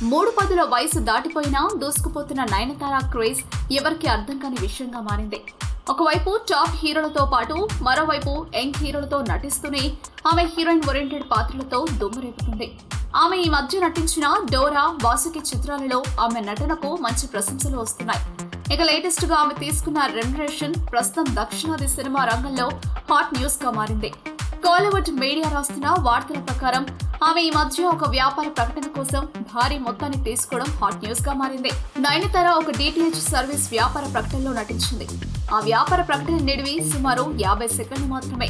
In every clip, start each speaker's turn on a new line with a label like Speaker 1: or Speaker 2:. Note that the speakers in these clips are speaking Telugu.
Speaker 1: 3 వయసు దాటిపోయినా దూసుకుపోతున్న నయనతార క్రేజ్ ఎవరికి అర్థం కాని విషయంగా మారింది. ఒకవైపు టాప్ హీరోలతో పాటు మరోవైపు యంగ్ హీరోలతో నటిస్తూనే ఆమె హీరోయిన్ ఓరియంటెడ్ పాత్రలతో దుమ్మురేపుతుంది. ఆమె ఈ మధ్య నటించిన డోరా, వాసుకి చిత్రాలలో ఆమె నటనకు మంచి ప్రశంసలు వస్తున్నాయి. ఇక లేటెస్ట్ గా ఆమె తీసుకున్న రెమ్యునరేషన్ ప్రస్తుతం దక్షిణాది సినిమా రంగంలో హాట్ న్యూస్ గా మారింది. కోలీవుడ్ మీడియా రాస్తున్న వార్తల ప్రకారం ఆమె ఈ మధ్య ఒక వ్యాపార ప్రకటన కోసం భారీ మొత్తాన్ని తీసుకోవడం హాట్ న్యూస్ గా మారింది. నయనతార ఒక DTH సర్వీస్ వ్యాపార ప్రకటనలో నటించింది. ఆ వ్యాపార ప్రకటన నిడివి సుమారు 50 సెకండ్లు మాత్రమే.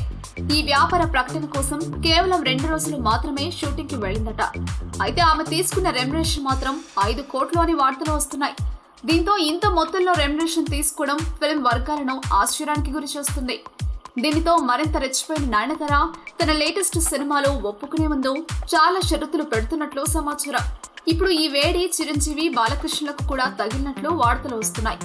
Speaker 1: ఈ వ్యాపార ప్రకటన కోసం కేవలం 2 రోజులు మాత్రమే షూటింగ్ కి వెళ్లిందట. అయితే ఆమె తీసుకున్న రెమ్యునరేషన్ మాత్రం 5 కోట్లు అని వార్తలు వస్తున్నాయి. దీంతో ఇంత మొత్తంలో రెమ్యునరేషన్ తీసుకోవడం ఫిల్మ్ వర్గాలను ఆశ్చర్యానికి గురి చేస్తుంది. దీనితో మరింత రెచ్చిపోయిన నయనతార తన లేటెస్ట్ సినిమాలో ఒప్పుకునే ముందు చాలా షరతులు పెడుతున్నట్లు సమాచారం. ఇప్పుడు ఈ వేడి చిరంజీవి, బాలకృష్ణలకు కూడా తగిలినట్లు వార్తలు వస్తున్నాయి.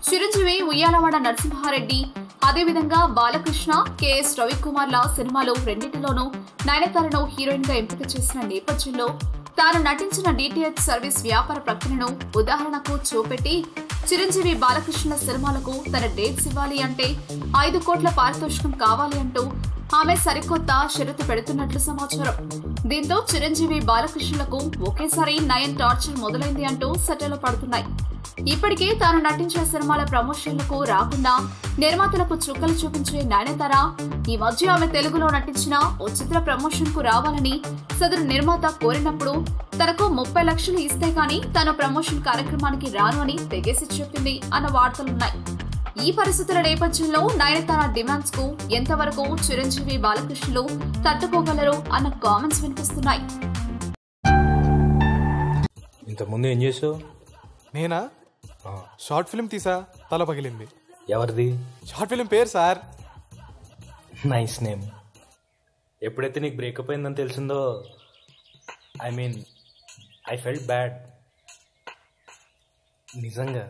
Speaker 1: చిరంజీవి ఉయ్యాలవాడ నరసింహారెడ్డి, అదేవిధంగా బాలకృష్ణ, KS రవికుమార్ల సినిమాలు రెండింటిలోనూ నయనతారను హీరోయిన్ గా ఎంపిక చేసిన నేపథ్యంలో తాను నటించిన DTH సర్వీస్ వ్యాపార ప్రకటనను ఉదాహరణకు చూపెట్టి చిరంజీవి, బాలకృష్ణ సినిమాలకు తన డేట్స్ ఇవ్వాలి అంటే 5 కోట్ల పారితోషికం కావాలి అంటూ ఆమె సరికొత్త షరతు పెడుతున్నట్లు సమాచారం. దీంతో చిరంజీవి, బాలకృష్ణలకు ఒకేసారి నయన్ టార్చర్ మొదలైంది అంటూ సెటలు పడుతున్నాయి. ఇప్పటికే తాను నటించిన సినిమాల ప్రమోషన్లకు రాకుండా నిర్మాతలకు చుక్కలు చూపించే నయనతార ఈ మధ్య ఆమె తెలుగులో నటించిన ఓ చిత్ర ప్రమోషన్ కు రావాలని సదరు నిర్మాత కోరినప్పుడు తనకు 30 లక్షలు ఇస్తే కానీ తాను ప్రమోషన్ కార్యక్రమానికి రాను అని తెగేసి చెప్పింది అన్న వార్తలున్నాయి. ఈ పరిస్థితుల నేపథ్యంలో నయనతార డిమాండ్స్ కు ఎంతవరకు చిరంజీవి, బాలకృష్ణలు తట్టుకోగలరు అన్న కామెంట్స్ వినిపిస్తున్నాయి.
Speaker 2: ఇంతకుముందు ఏం చేసావు?
Speaker 3: నేనా? షార్ట్ ఫిల్మ్ తీసా, తల పగిలింది.
Speaker 2: ఎవరిది?
Speaker 3: షార్ట్ ఫిల్మ్ పేరు సార్.
Speaker 2: Nice name. ఎప్పుడైతే నీకు బ్రేకప్ అయిందని తెలిసిందో ఐ ఫెల్ట్ బ్యాడ్ నిజంగా.